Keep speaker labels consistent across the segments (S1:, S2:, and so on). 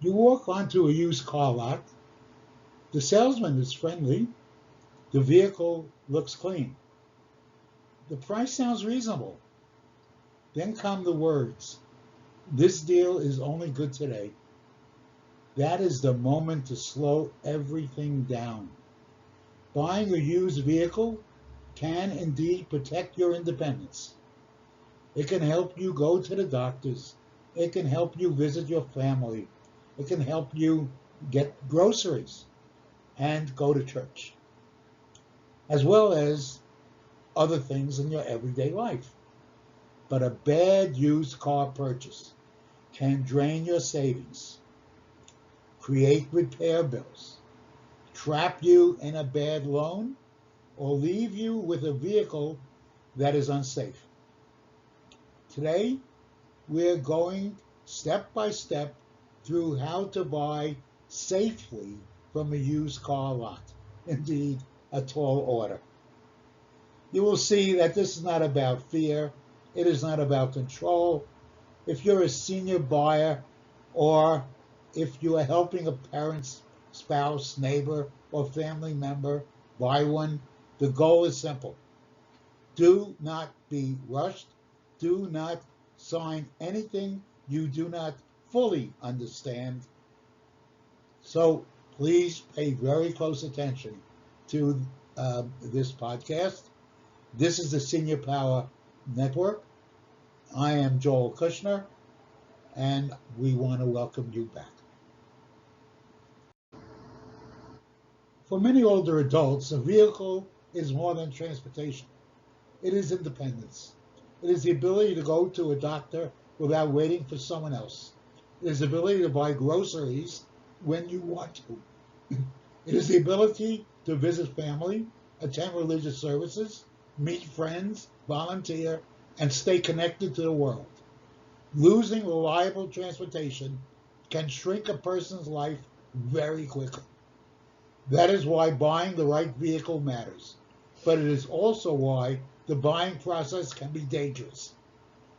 S1: You walk onto a used car lot. The salesman is friendly. The vehicle looks clean. The price sounds reasonable. Then come the words, "This deal is only good today." That is the moment to slow everything down. Buying a used vehicle can indeed protect your independence. It can help you go to the doctors. It can help you visit your family. It can help you get groceries and go to church, as well as other things in your everyday life. But a bad used car purchase can drain your savings, create repair bills, trap you in a bad loan, or leave you with a vehicle that is unsafe. Today, we're going step by step through how to buy safely from a used car lot. Indeed, a tall order. You will see that this is not about fear. It is not about control. If you're a senior buyer, or if you are helping a parent's spouse, neighbor, or family member buy one, the goal is simple. Do not be rushed. Do not sign anything you do not fully understand. So please pay very close attention to this podcast. This is the Senior Power Network. I am Joel Kushner, and we want to welcome you back. For many older adults, a vehicle is more than transportation. It is independence. It is the ability to go to a doctor without waiting for someone else. It is the ability to buy groceries when you want to. It is the ability to visit family, attend religious services, meet friends, volunteer, and stay connected to the world. Losing reliable transportation can shrink a person's life very quickly. That is why buying the right vehicle matters, but it is also why the buying process can be dangerous.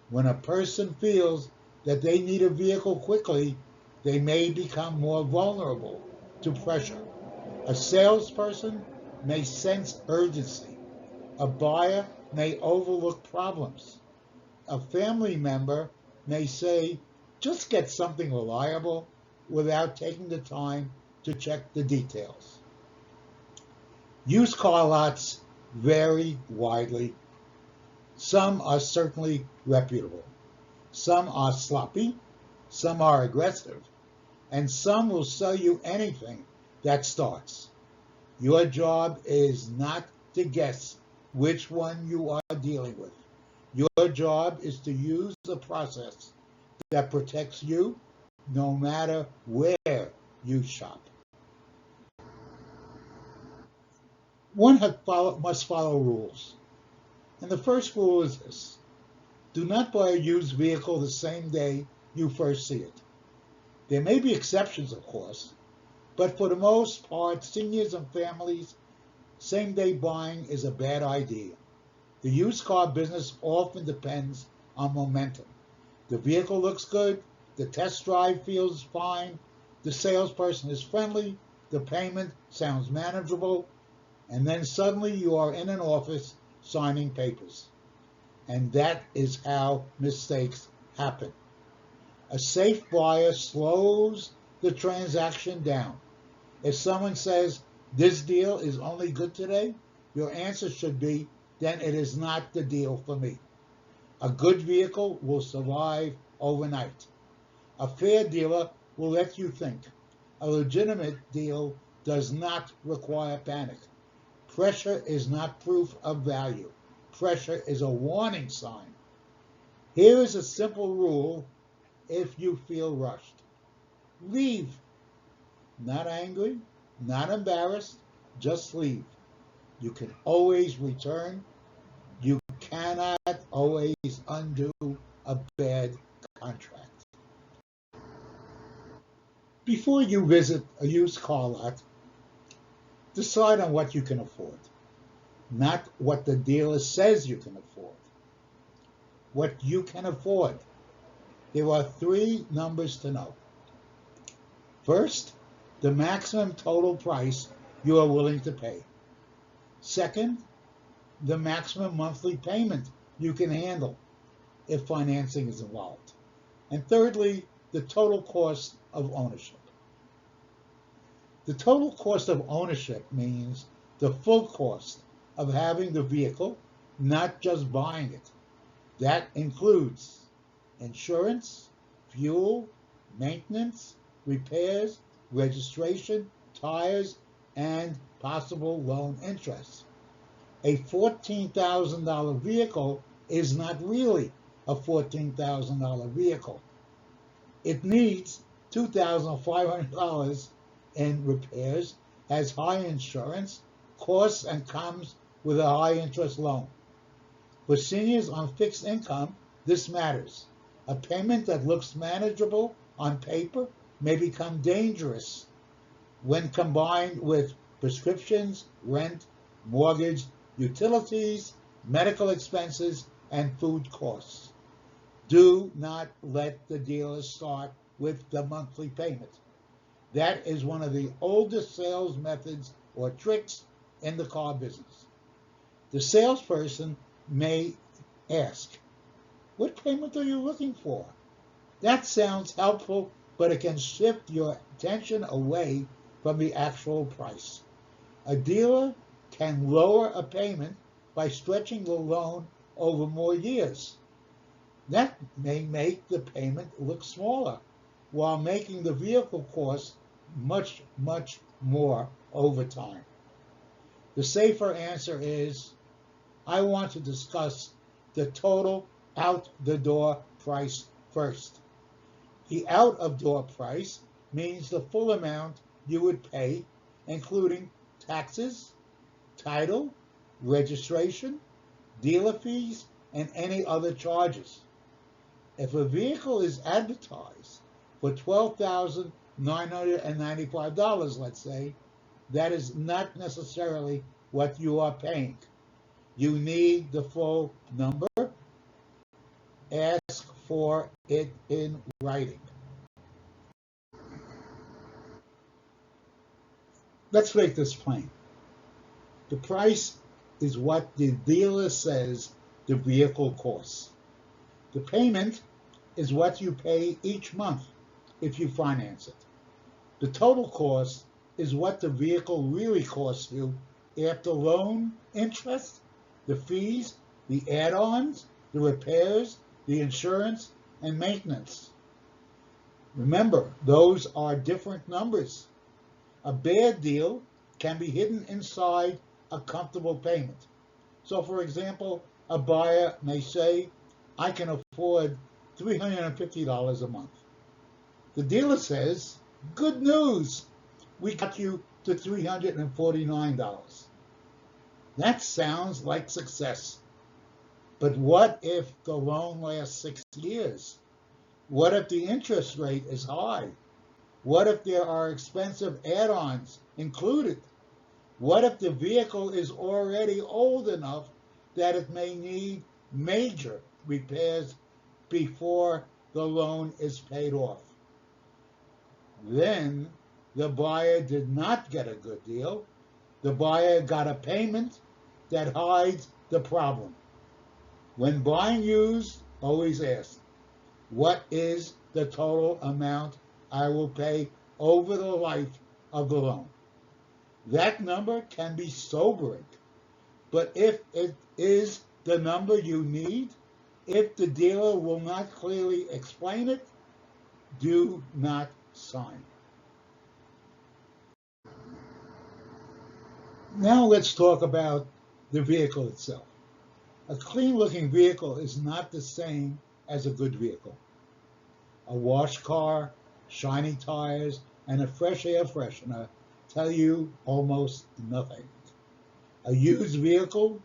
S1: When a person feels that they need a vehicle quickly, they may become more vulnerable to pressure. A salesperson may sense urgency. A buyer may overlook problems. A family member may say, "just get something reliable," without taking the time to check the details. Used car lots vary widely. Some are certainly reputable. Some are sloppy. Some are aggressive. And some will sell you anything that starts. Your job is not to guess which one you are dealing with. Your job is to use a process that protects you no matter where you shop. One must follow rules. And the first rule is this: do not buy a used vehicle the same day you first see it. There may be exceptions, of course, but for the most part, seniors and families, same-day buying is a bad idea. The used car business often depends on momentum. The vehicle looks good, the test drive feels fine, the salesperson is friendly, the payment sounds manageable, and then suddenly you are in an office signing papers. And that is how mistakes happen. A safe buyer slows the transaction down. If someone says, "this deal is only good today," your answer should be, "then it is not the deal for me." A good vehicle will survive overnight. A fair dealer will let you think. A legitimate deal does not require panic. Pressure is not proof of value. Pressure is a warning sign. Here is a simple rule if you feel rushed. Leave. Not angry, not embarrassed, just leave. You can always return. You cannot always undo a bad contract. Before you visit a used car lot, decide on what you can afford, not what the dealer says you can afford. What you can afford. There are three numbers to know: First, the maximum total price you are willing to pay. Second, the maximum monthly payment you can handle if financing is involved. And thirdly, the total cost of ownership. The total cost of ownership means the full cost of having the vehicle, not just buying it. That includes insurance, fuel, maintenance, repairs, registration, tires, and possible loan interest. A $14,000 vehicle is not really a $14,000 vehicle. It needs $2,500 in repairs, has high insurance, costs, and comes with a high interest loan. For seniors on fixed income, this matters. A payment that looks manageable on paper may become dangerous when combined with prescriptions, rent, mortgage, utilities, medical expenses, and food costs. Do not let the dealer start with the monthly payment. That is one of the oldest sales methods or tricks in the car business. The salesperson may ask, "What payment are you looking for?" That sounds helpful, but it can shift your attention away from the actual price. A dealer can lower a payment by stretching the loan over more years. That may make the payment look smaller while making the vehicle cost much, much more over time. The safer answer is, I want to discuss the total out-the-door price first. The out-of-door price means the full amount you would pay, including taxes, title, registration, dealer fees, and any other charges. If a vehicle is advertised for $12,995, let's say, that is not necessarily what you are paying. You need the full number. Ask for it in writing. Let's make this plain. The price is what the dealer says the vehicle costs. The payment is what you pay each month if you finance it. The total cost is what the vehicle really costs you after loan, interest, the fees, the add-ons, the repairs, the insurance, and maintenance. Remember, those are different numbers. A bad deal can be hidden inside a comfortable payment. So, for example, a buyer may say, "I can afford $350 a month." The dealer says, "Good news, we got you to $349. That sounds like success. But what if the loan lasts 6 years? What if the interest rate is high? What if there are expensive add-ons included? What if the vehicle is already old enough that it may need major repairs before the loan is paid off?" Then the buyer did not get a good deal. The buyer got a payment that hides the problem. When buying used, always ask, what is the total amount I will pay over the life of the loan? That number can be sobering, but if it is the number you need, if the dealer will not clearly explain it, do not sign. Now let's talk about the vehicle itself. A clean-looking vehicle is not the same as a good vehicle. A washed car, shiny tires, and a fresh air freshener tell you almost nothing. A used vehicle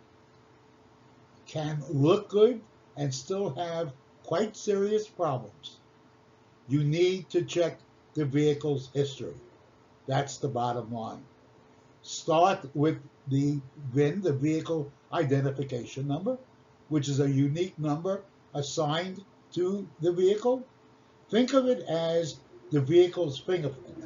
S1: can look good and still have quite serious problems. You need to check the vehicle's history. That's the bottom line. Start with the VIN, the vehicle identification number, which is a unique number assigned to the vehicle. Think of it as the vehicle's fingerprint.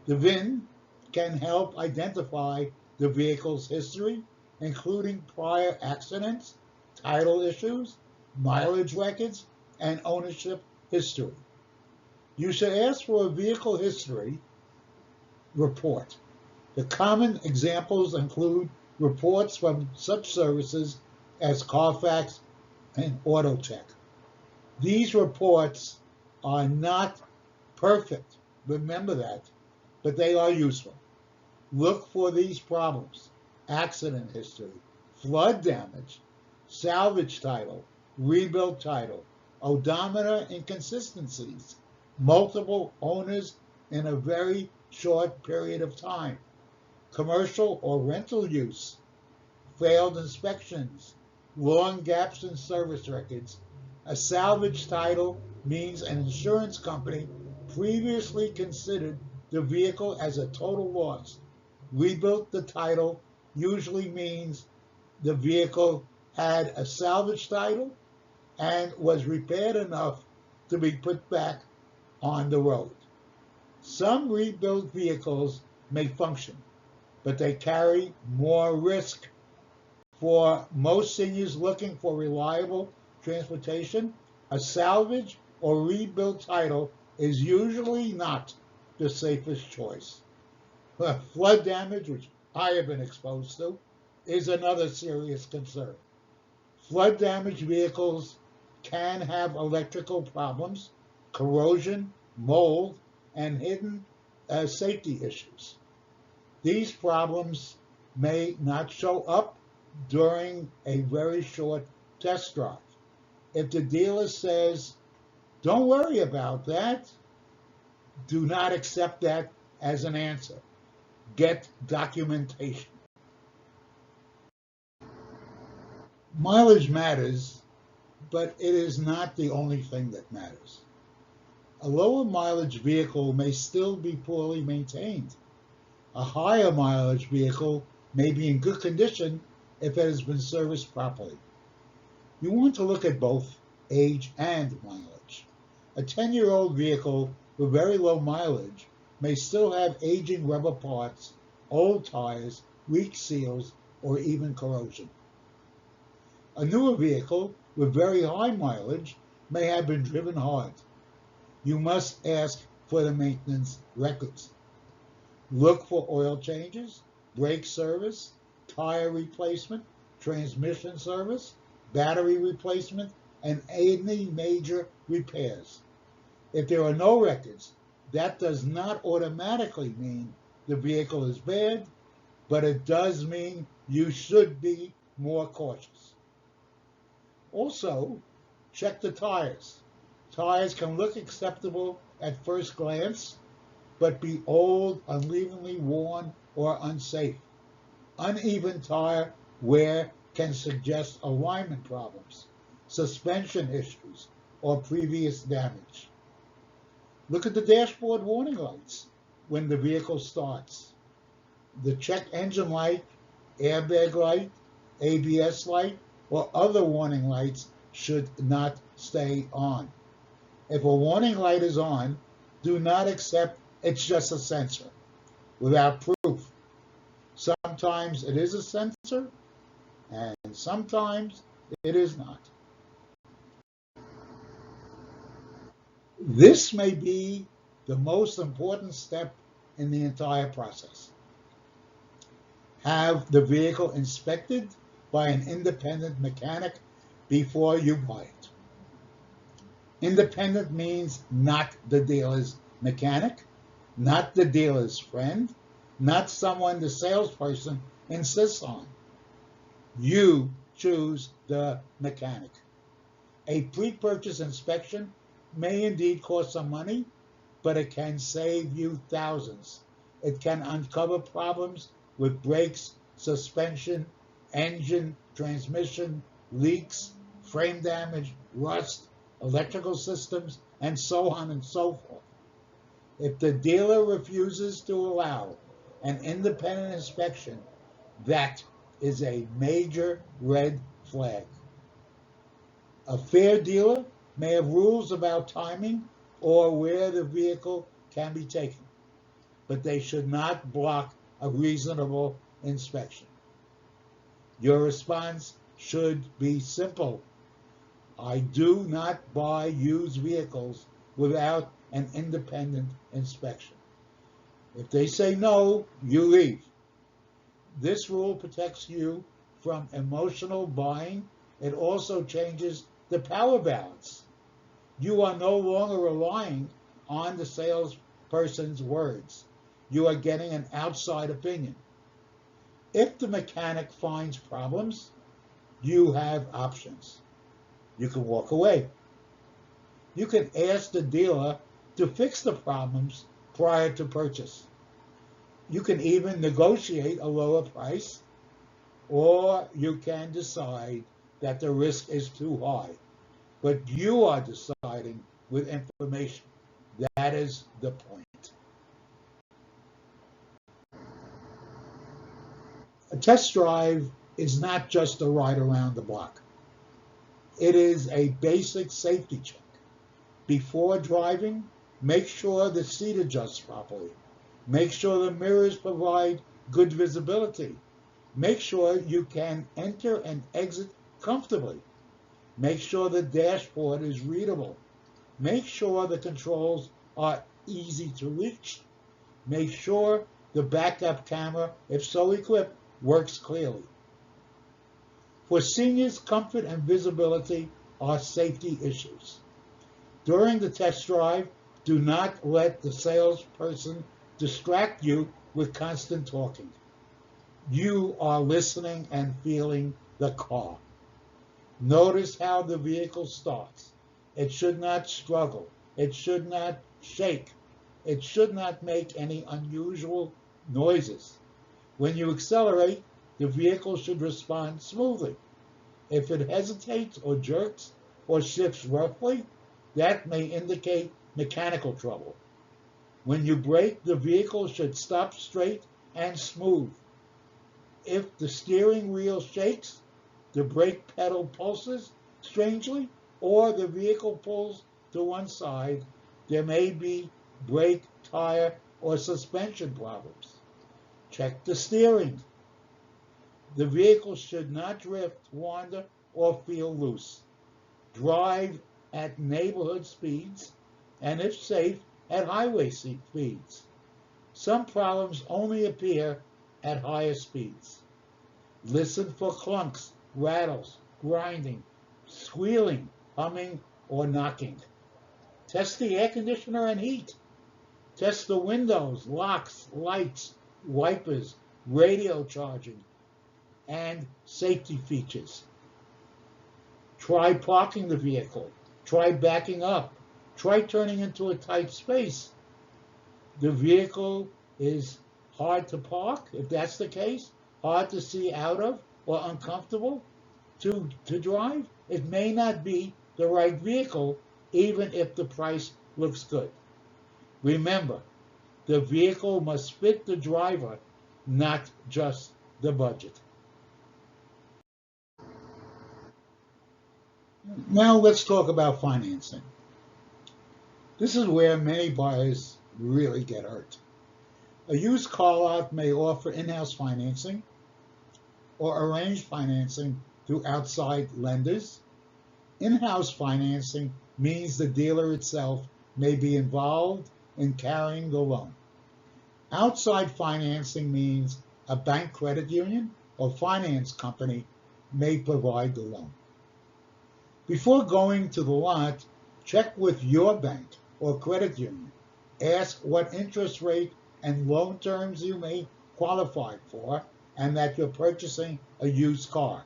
S1: The VIN can help identify the vehicle's history, including prior accidents, title issues, mileage records, and ownership history. You should ask for a vehicle history report. The common examples include reports from such services as Carfax and AutoCheck. These reports are not perfect, remember that, but they are useful. Look for these problems: accident history, flood damage, salvage title, rebuilt title, odometer inconsistencies, multiple owners in a very short period of time, commercial or rental use, failed inspections, long gaps in service records. A salvage title means an insurance company previously considered the vehicle as a total loss. Rebuilt the title usually means the vehicle had a salvage title and was repaired enough to be put back on the road. Some rebuilt vehicles may function, but they carry more risk. For most seniors looking for reliable transportation, a salvage or rebuilt title is usually not the safest choice. Flood damage, which I have been exposed to, is another serious concern. Flood damaged vehicles can have electrical problems, corrosion, mold, and hidden safety issues. These problems may not show up during a very short test drive. If the dealer says, "Don't worry about that," do not accept that as an answer. Get documentation. Mileage matters, but it is not the only thing that matters. A lower mileage vehicle may still be poorly maintained. A higher mileage vehicle may be in good condition if it has been serviced properly. You want to look at both age and mileage. A 10-year-old vehicle with very low mileage may still have aging rubber parts, old tires, weak seals, or even corrosion. A newer vehicle with very high mileage may have been driven hard. You must ask for the maintenance records. Look for oil changes, brake service, tire replacement, transmission service, battery replacement, and any major repairs. If there are no records, that does not automatically mean the vehicle is bad, but it does mean you should be more cautious. Also, check the tires. Tires can look acceptable at first glance, but be old, unevenly worn, or unsafe. Uneven tire wear can suggest alignment problems, suspension issues, or previous damage. Look at the dashboard warning lights when the vehicle starts. The check engine light, airbag light, ABS light, or other warning lights should not stay on. If a warning light is on, do not accept it's just a sensor without proof. Sometimes it is a sensor, and sometimes it is not. This may be the most important step in the entire process. Have the vehicle inspected by an independent mechanic before you buy it. Independent means not the dealer's mechanic, not the dealer's friend, not someone the salesperson insists on. You choose the mechanic. A pre-purchase inspection may indeed cost some money, but it can save you thousands. It can uncover problems with brakes, suspension, engine, transmission, leaks, frame damage, rust, electrical systems, and so on and so forth. If the dealer refuses to allow an independent inspection, that is a major red flag. A fair dealer may have rules about timing or where the vehicle can be taken. but they should not block a reasonable inspection. Your response should be simple. I do not buy used vehicles without an independent inspection. If they say no, you leave. This rule protects you from emotional buying. It also changes the power balance. You are no longer relying on the salesperson's words. You are getting an outside opinion. If the mechanic finds problems, you have options. You can walk away. You can ask the dealer to fix the problems prior to purchase. You can even negotiate a lower price, or you can decide that the risk is too high. But you are deciding with information. That is the point. A test drive is not just a ride around the block. It is a basic safety check. Before driving, make sure the seat adjusts properly. Make sure the mirrors provide good visibility. Make sure you can enter and exit comfortably. Make sure the dashboard is readable. Make sure the controls are easy to reach. Make sure the backup camera, if so equipped, works clearly. For seniors, comfort and visibility are safety issues. During the test drive, do not let the salesperson distract you with constant talking. You are listening and feeling the car. Notice how the vehicle starts. It should not struggle. It should not shake. It should not make any unusual noises. When you accelerate, the vehicle should respond smoothly. If it hesitates or jerks or shifts roughly, that may indicate mechanical trouble. When you brake, the vehicle should stop straight and smooth. If the steering wheel shakes, the brake pedal pulses strangely, or the vehicle pulls to one side, there may be brake, tire, or suspension problems. Check the steering. The vehicle should not drift, wander, or feel loose. Drive at neighborhood speeds, and if safe, at highway speeds. Some problems only appear at higher speeds. Listen for clunks, rattles, grinding, squealing, humming, or knocking. Test the air conditioner and heat. Test the windows, locks, lights, wipers, radio charging, and safety features. Try parking the vehicle. Try backing up. Try turning into a tight space. The vehicle is hard to park, if that's the case, hard to see out of, or uncomfortable to drive. It may not be the right vehicle, even if the price looks good. Remember, the vehicle must fit the driver, not just the budget. Now let's talk about financing. This is where many buyers really get hurt. A used car lot may offer in-house financing or arrange financing through outside lenders. In-house financing means the dealer itself may be involved in carrying the loan. Outside financing means a bank credit union or finance company may provide the loan. Before going to the lot, check with your bank or credit union. Ask what interest rate and loan terms you may qualify for and that you're purchasing a used car.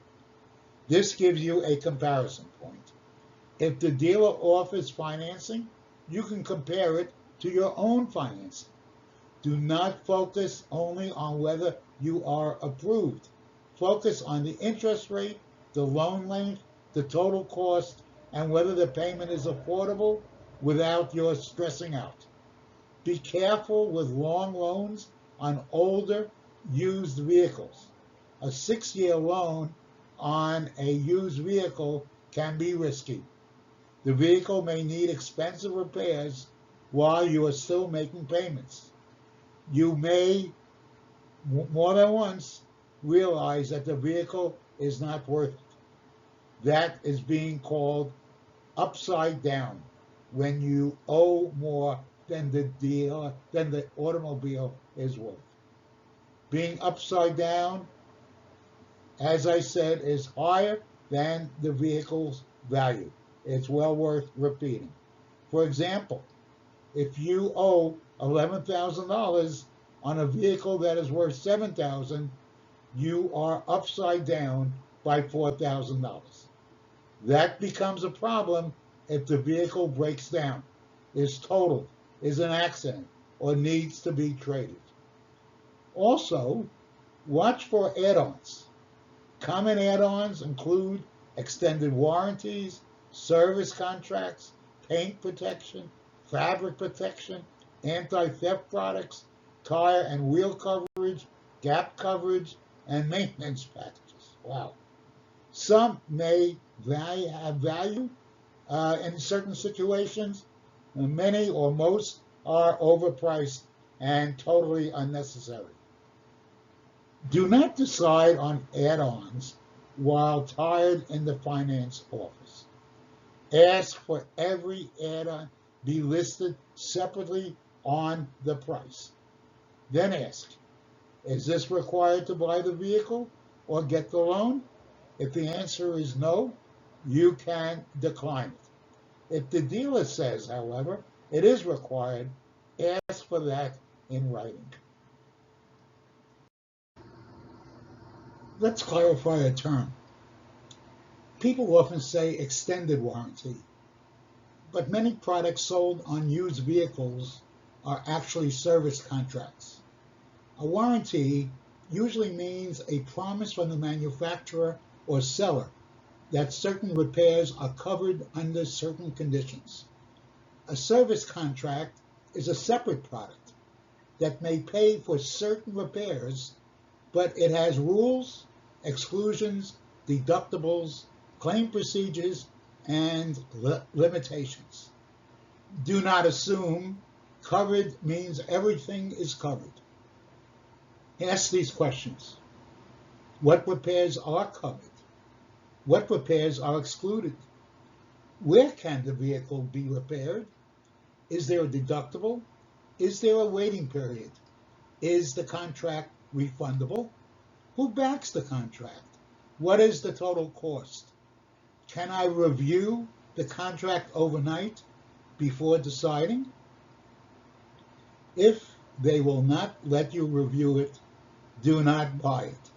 S1: This gives you a comparison point. If the dealer offers financing, you can compare it to your own financing. Do not focus only on whether you are approved. Focus on the interest rate, the loan length, the total cost, and whether the payment is affordable without your stressing out. Be careful with long loans on older, used vehicles. A 6-year loan on a used vehicle can be risky. The vehicle may need expensive repairs while you are still making payments. You may more than once realize that the vehicle is not worth it. That is being called upside down, when you owe more than the automobile is worth. Being upside down, as I said, is higher than the vehicle's value. It's well worth repeating. For example, if you owe $11,000 on a vehicle that is worth $7,000, you are upside down by $4,000. That becomes a problem if the vehicle breaks down, is totaled, is an accident, or needs to be traded. Also, watch for add-ons. Common add-ons include extended warranties, service contracts, paint protection, fabric protection, anti-theft products, tire and wheel coverage, gap coverage, and maintenance packages. Wow. Some may have value in certain situations. Many or most are overpriced and totally unnecessary. Do not decide on add-ons while tired in the finance office. Ask for every add-on be listed separately on the price. Then ask, is this required to buy the vehicle or get the loan? If the answer is no, you can decline it. If the dealer says, however, it is required, ask for that in writing. Let's clarify a term. People often say extended warranty, but many products sold on used vehicles are actually service contracts. A warranty usually means a promise from the manufacturer or seller that certain repairs are covered under certain conditions. A service contract is a separate product that may pay for certain repairs, but it has rules, exclusions, deductibles, claim procedures, and limitations. Do not assume covered means everything is covered. Ask these questions. What repairs are covered? What repairs are excluded? Where can the vehicle be repaired? Is there a deductible? Is there a waiting period? Is the contract refundable? Who backs the contract? What is the total cost? Can I review the contract overnight before deciding? If they will not let you review it, do not buy it.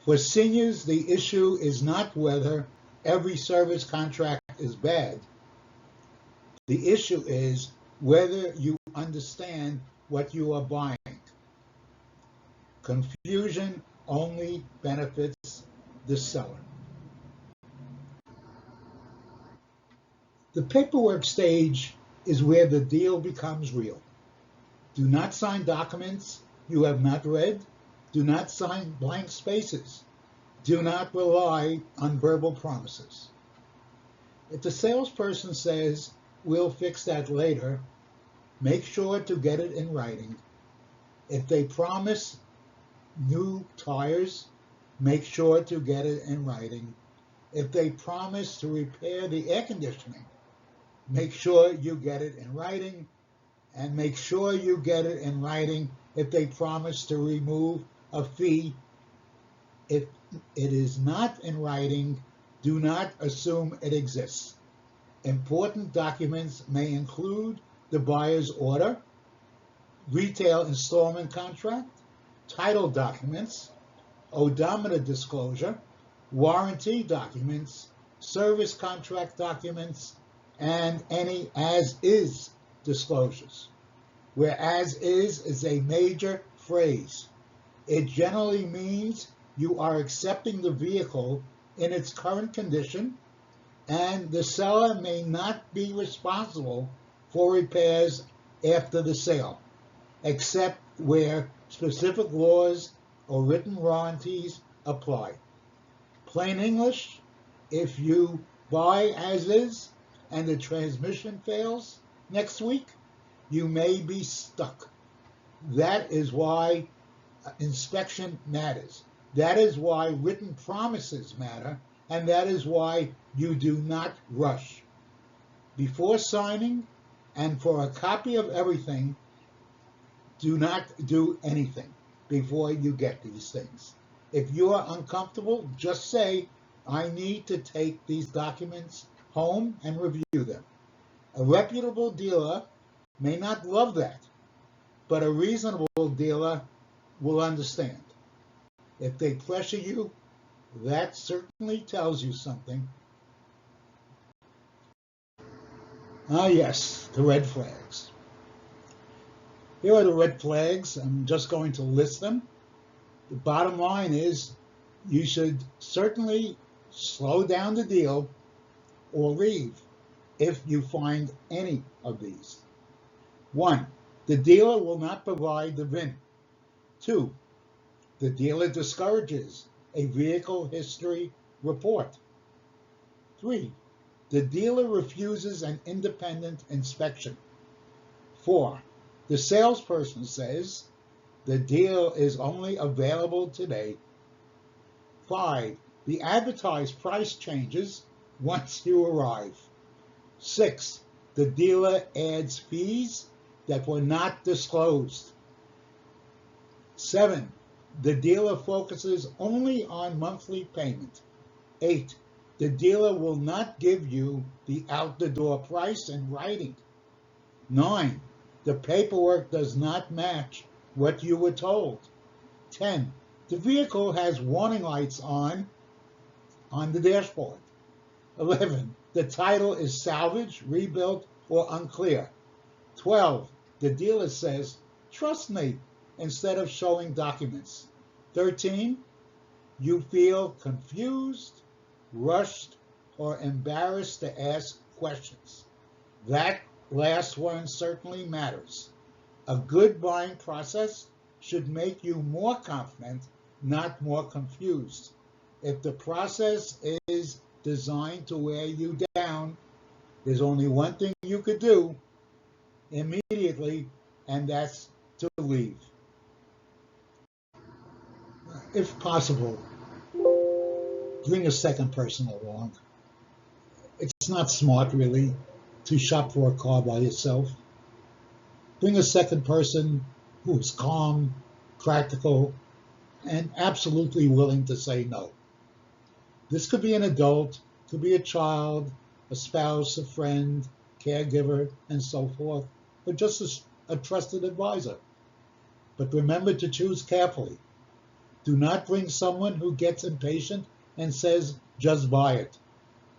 S1: For seniors, the issue is not whether every service contract is bad. The issue is whether you understand what you are buying. Confusion only benefits the seller. The paperwork stage is where the deal becomes real. Do not sign documents you have not read. Do not sign blank spaces. Do not rely on verbal promises. If the salesperson says, "We'll fix that later," make sure to get it in writing. If they promise new tires, make sure to get it in writing. If they promise to repair the air conditioning, make sure you get it in writing. And make sure you get it in writing if they promise to remove a fee. If it is not in writing, do not assume it exists. Important documents may include the buyer's order, retail installment contract, title documents, odometer disclosure, warranty documents, service contract documents, and any as-is disclosures, where as-is a major phrase. It generally means you are accepting the vehicle in its current condition, and the seller may not be responsible for repairs after the sale, except where specific laws or written warranties apply. Plain English, if you buy as is and the transmission fails next week, you may be stuck. That is why inspection matters. That is why written promises matter, and that is why you do not rush. Before signing and for a copy of everything, do not do anything before you get these things. If you are uncomfortable, just say, I need to take these documents home and review them. A reputable dealer may not love that, but a reasonable dealer will understand. If they pressure you, that certainly tells you something. Ah, yes, the red flags. Here are the red flags. I'm just going to list them. The bottom line is you should certainly slow down the deal or leave if you find any of these. 1. The dealer will not provide the VIN. 2. The dealer discourages a vehicle history report. 3. The dealer refuses an independent inspection. 4. The salesperson says the deal is only available today. 5. The advertised price changes once you arrive. 6. The dealer adds fees that were not disclosed. 7. The dealer focuses only on monthly payment. 8. The dealer will not give you the out-the-door price in writing. 9. The paperwork does not match what you were told. 10. The vehicle has warning lights on the dashboard. 11. The title is salvage, rebuilt, or unclear. 12. The dealer says, trust me, instead of showing documents. 13. You feel confused, rushed, or embarrassed to ask questions. That last one certainly matters. A good buying process should make you more confident, not more confused. If the process is designed to wear you down, there's only one thing you could do immediately, and that's to leave. If possible, bring a second person along. It's not smart, really, to shop for a car by yourself. Bring a second person who is calm, practical, and absolutely willing to say no. This could be an adult, could be a child, a spouse, a friend, caregiver, and so forth, or just a trusted advisor. But remember to choose carefully. Do not bring someone who gets impatient and says, just buy it.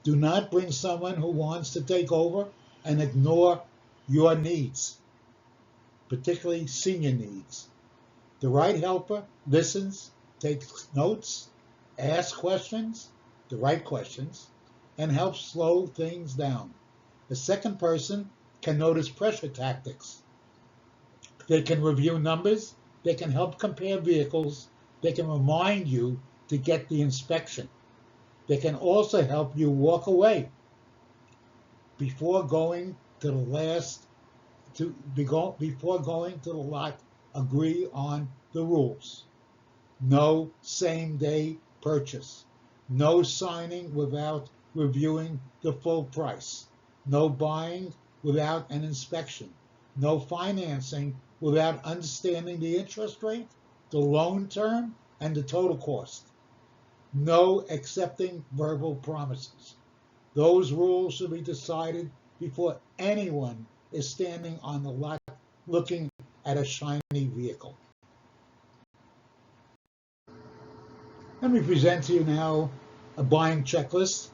S1: Do not bring someone who wants to take over and ignore your needs, particularly senior needs. The right helper listens, takes notes, asks questions, the right questions, and helps slow things down. The second person can notice pressure tactics. They can review numbers, they can help compare vehicles, they can remind you to get the inspection. They can also help you walk away before going to before going to the lot. Agree on the rules. No same-day purchase. No signing without reviewing the full price. No buying without an inspection. No financing without understanding the interest rate, the loan term, and the total cost. No accepting verbal promises. Those rules should be decided before anyone is standing on the lot looking at a shiny vehicle. Let me present to you now a buying checklist.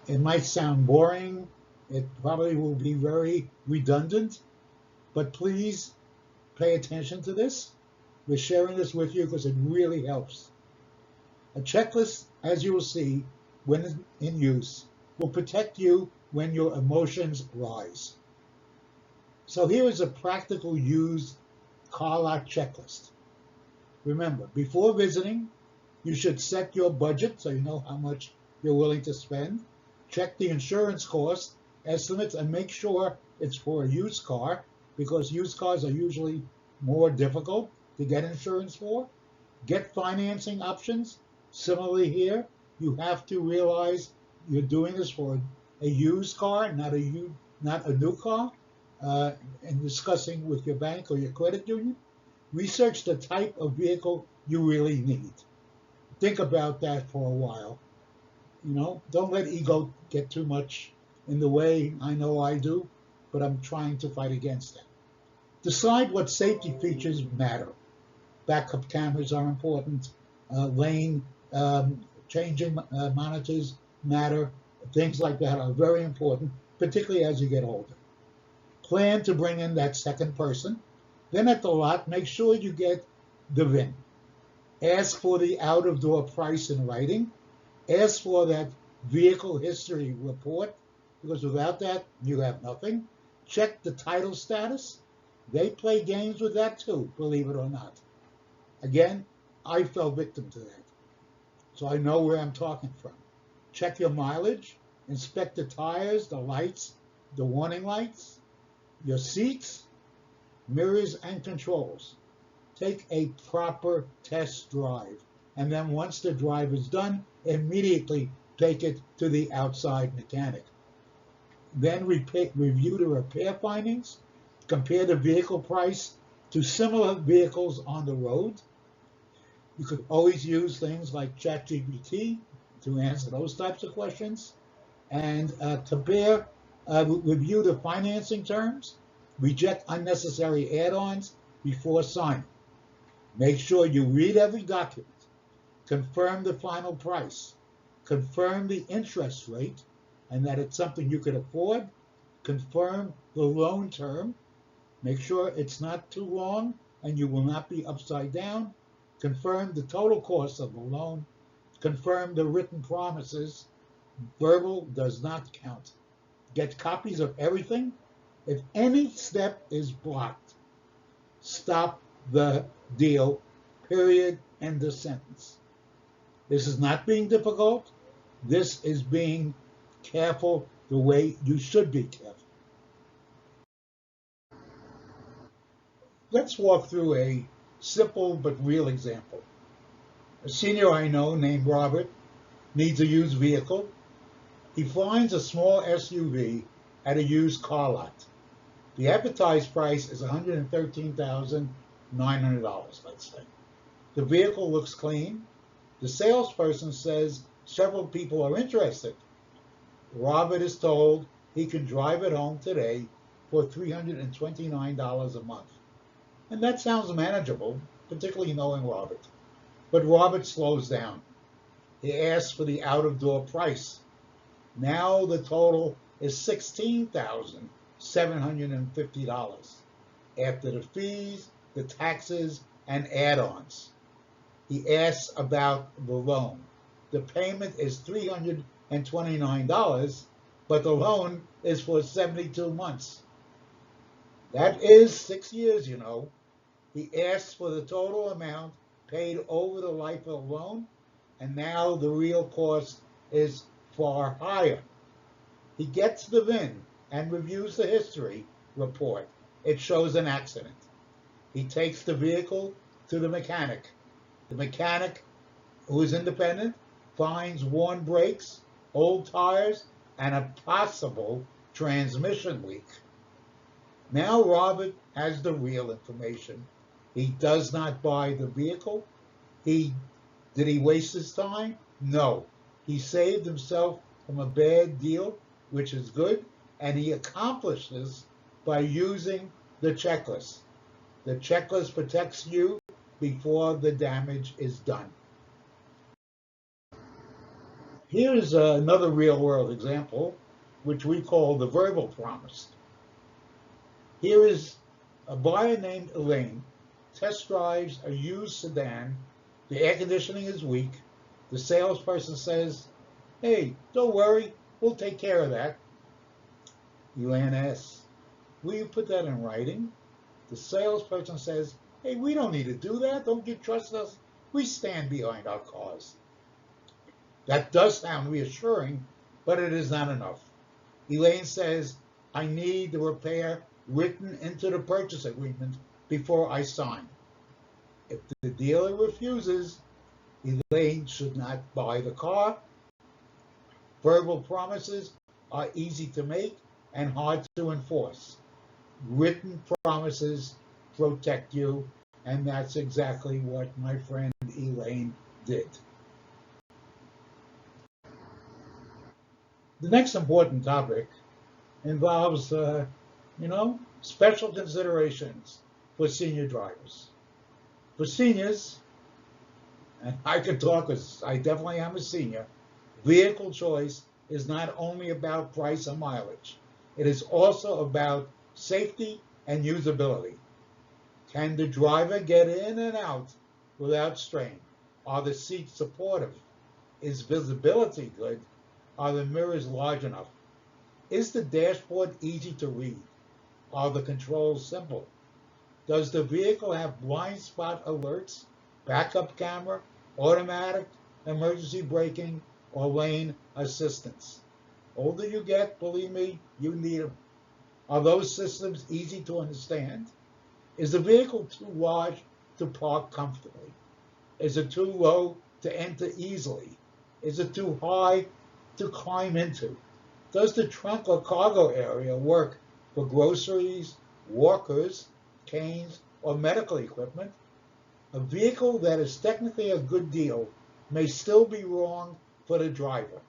S1: It might sound boring. It probably will be very redundant, but please pay attention to this. We're sharing this with you because it really helps. A checklist, as you will see, when in use, will protect you when your emotions rise. So here is a practical used car lot checklist. Remember, before visiting, you should set your budget so you know how much you're willing to spend. Check the insurance cost estimates and make sure it's for a used car, because used cars are usually more difficult to get insurance for. Get financing options. Similarly here, you have to realize you're doing this for a used car, not a new car, and discussing with your bank or your credit union. Research the type of vehicle you really need. Think about that for a while. Don't let ego get too much in the way. I know I do, but I'm trying to fight against that. Decide what safety features matter. Backup cameras are important. Lane changing monitors matter. Things like that are very important, particularly as you get older. Plan to bring in that second person. Then at the lot, make sure you get the VIN. Ask for the out-of-door price in writing. Ask for that vehicle history report, because without that, you have nothing. Check the title status. They play games with that too, believe it or not. Again, I fell victim to that, so I know where I'm talking from. Check your mileage. Inspect the tires, the lights, the warning lights, your seats, mirrors, and controls. Take a proper test drive, and then once the drive is done, immediately take it to the outside mechanic. Then review the repair findings, compare the vehicle price to similar vehicles on the road. You could always use things like ChatGPT to answer those types of questions, and review the financing terms, reject unnecessary add-ons before signing. Make sure you read every document, confirm the final price, confirm the interest rate, and that it's something you could afford, confirm the loan term, make sure it's not too long and you will not be upside down, confirm the total cost of the loan, confirm the written promises. Verbal does not count. Get copies of everything. If any step is blocked, stop the deal, period, end of sentence. This is not being difficult. This is being careful the way you should be careful. Let's walk through a simple but real example. A senior I know named Robert needs a used vehicle. He finds a small SUV at a used car lot. The advertised price is $113,900, let's say. The vehicle looks clean. The salesperson says several people are interested. Robert is told he can drive it home today for $329 a month. And that sounds manageable, particularly knowing Robert. But Robert slows down. He asks for the out-of-door price. Now the total is $16,750 after the fees, the taxes, and add-ons. He asks about the loan. The payment is $329, but the loan is for 72 months. That is 6 years, He asks for the total amount paid over the life of the loan, and now the real cost is far higher. He gets the VIN and reviews the history report. It shows an accident. He takes the vehicle to the mechanic. The mechanic, who is independent, finds worn brakes, old tires, and a possible transmission leak. Now Robert has the real information. He does not buy the vehicle. Did he waste his time? No. He saved himself from a bad deal, which is good, and he accomplished this by using the checklist. The checklist protects you before the damage is done. Here is another real-world example, which we call the verbal promise. Here is a buyer named Elaine, test drives a used sedan. The air conditioning is weak. The salesperson says, "Hey, don't worry, we'll take care of that." Elaine asks, "Will you put that in writing?" The salesperson says, "Hey, we don't need to do that. Don't you trust us? We stand behind our cars." That does sound reassuring, but it is not enough. Elaine says, "I need the repair written into the purchase agreement before I sign. If the dealer refuses, Elaine should not buy the car. Verbal promises are easy to make and hard to enforce. Written promises protect you, and that's exactly what my friend Elaine did. The next important topic involves, special considerations for senior drivers. For seniors, and I can talk because I definitely am a senior, vehicle choice is not only about price and mileage, it is also about safety and usability. Can the driver get in and out without strain? Are the seats supportive? Is visibility good? Are the mirrors large enough? Is the dashboard easy to read? Are the controls simple? Does the vehicle have blind spot alerts, backup camera, automatic emergency braking, or lane assistance? Older you get, believe me, you need them. Are those systems easy to understand? Is the vehicle too large to park comfortably? Is it too low to enter easily? Is it too high to climb into? Does the trunk or cargo area work for groceries, walkers, canes, or medical equipment? A vehicle that is technically a good deal may still be wrong for the driver.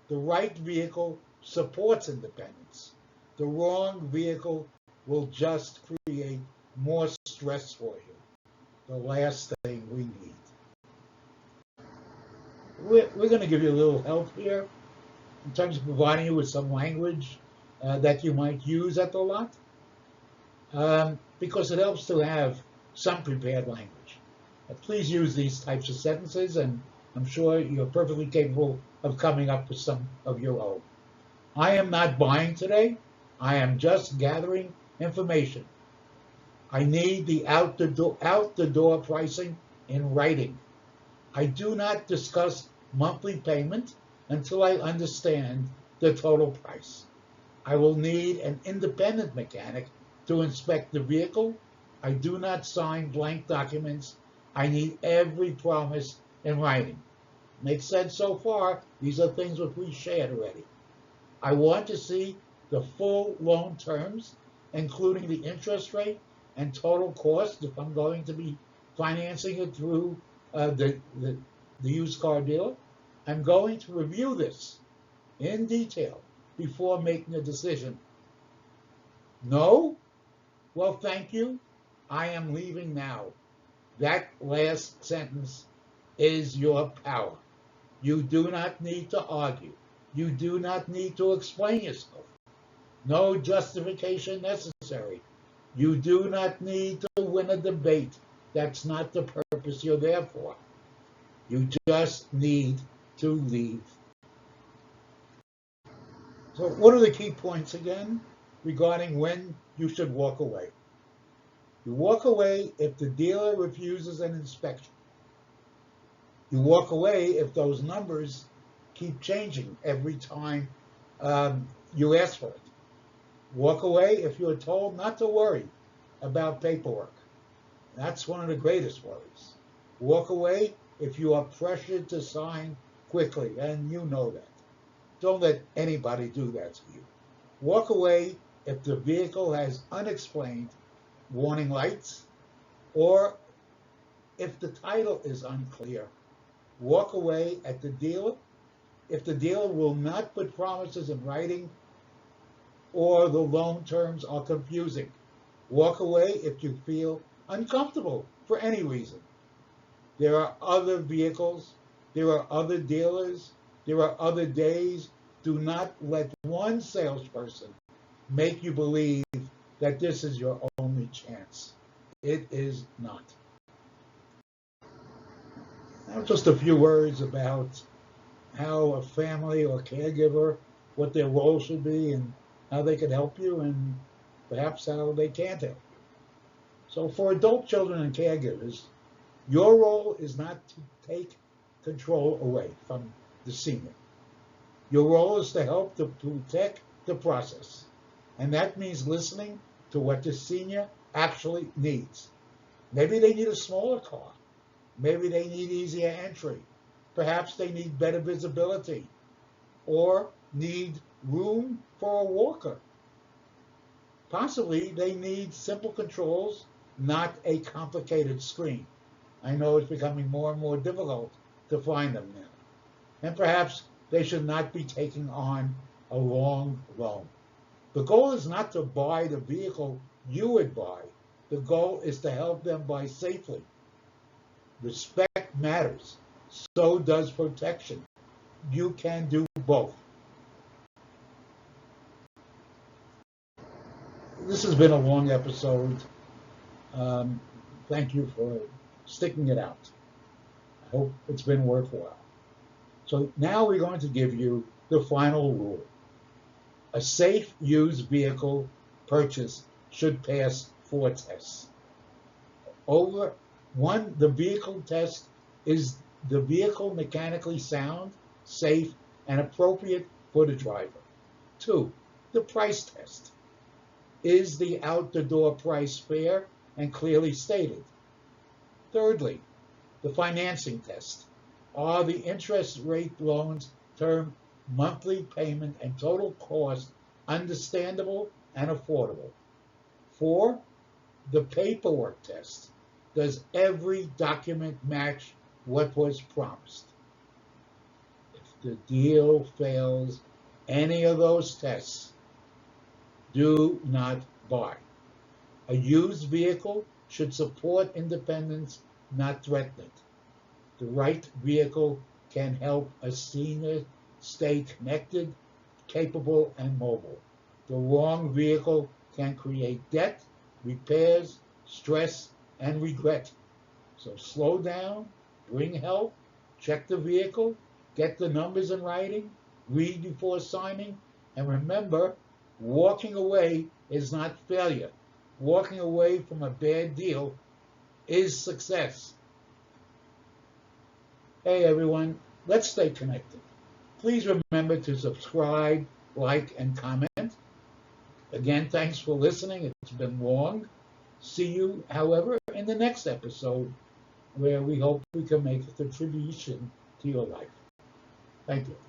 S1: The right vehicle supports independence. The wrong vehicle will just create more stress for you. The last thing we need. We're going to give you a little help here in terms of providing you with some language that you might use at the lot, because it helps to have some prepared language. Please use these types of sentences, and I'm sure you're perfectly capable of coming up with some of your own. I am not buying today. I am just gathering information. I need the out the door pricing in writing. I do not discuss monthly payment until I understand the total price. I will need an independent mechanic to inspect the vehicle. I do not sign blank documents. I need every promise in writing. Makes sense so far? These are things that we shared already. I want to see the full loan terms, including the interest rate and total cost if I'm going to be financing it through the used car dealer. I'm going to review this in detail before making a decision. No? Well, thank you. I am leaving now. That last sentence is your power. You do not need to argue. You do not need to explain yourself. No justification necessary. You do not need to win a debate. That's not the purpose you're there for. You just need to leave. So what are the key points again regarding when you should walk away? You walk away if the dealer refuses an inspection. You walk away if those numbers keep changing every time you ask for it. Walk away if you're told not to worry about paperwork. That's one of the greatest worries. Walk away if you are pressured to sign quickly, and you know that. Don't let anybody do that to you. Walk away if the vehicle has unexplained warning lights, or if the title is unclear. Walk away at the dealer if the dealer will not put promises in writing or the loan terms are confusing. Walk away if you feel uncomfortable for any reason. There are other vehicles, there are other dealers, there are other days. Do not let one salesperson make you believe that this is your only chance. It is not. Now, just a few words about how a family or caregiver, what their role should be, and how they can help you, and perhaps how they can't help you. So for adult children and caregivers, your role is not to take control away from the senior. Your role is to help to protect the process. And that means listening to what the senior actually needs. Maybe they need a smaller car. Maybe they need easier entry. Perhaps they need better visibility or need room for a walker. Possibly they need simple controls, not a complicated screen. I know it's becoming more and more difficult to find them now. And perhaps they should not be taking on a long loan. The goal is not to buy the vehicle you would buy. The goal is to help them buy safely. Respect matters. So does protection. You can do both. This has been a long episode. Um, Thank you for sticking it out. I hope it's been worthwhile. So now we're going to give you the final rule. A safe used vehicle purchase should pass 4 tests. Over one, the vehicle test is the vehicle mechanically sound, safe, and appropriate for the driver. 2, the price test. Is the out-the-door price fair and clearly stated? Thirdly, the financing test. Are the interest rate loans, term, monthly payment, and total cost understandable and affordable? 4, the paperwork test. Does every document match what was promised? If the deal fails any of those tests, do not buy. A used vehicle should support independence, not threaten it. The right vehicle can help a senior stay connected, capable, and mobile. The wrong vehicle can create debt, repairs, stress, and regret. So slow down, bring help, check the vehicle, get the numbers in writing, read before signing, and remember, walking away is not failure. Walking away from a bad deal is success. Hey everyone, let's stay connected. Please remember to subscribe, like, and comment. Again, thanks for listening. It's been long. See you, however, in the next episode where we hope we can make a contribution to your life. Thank you.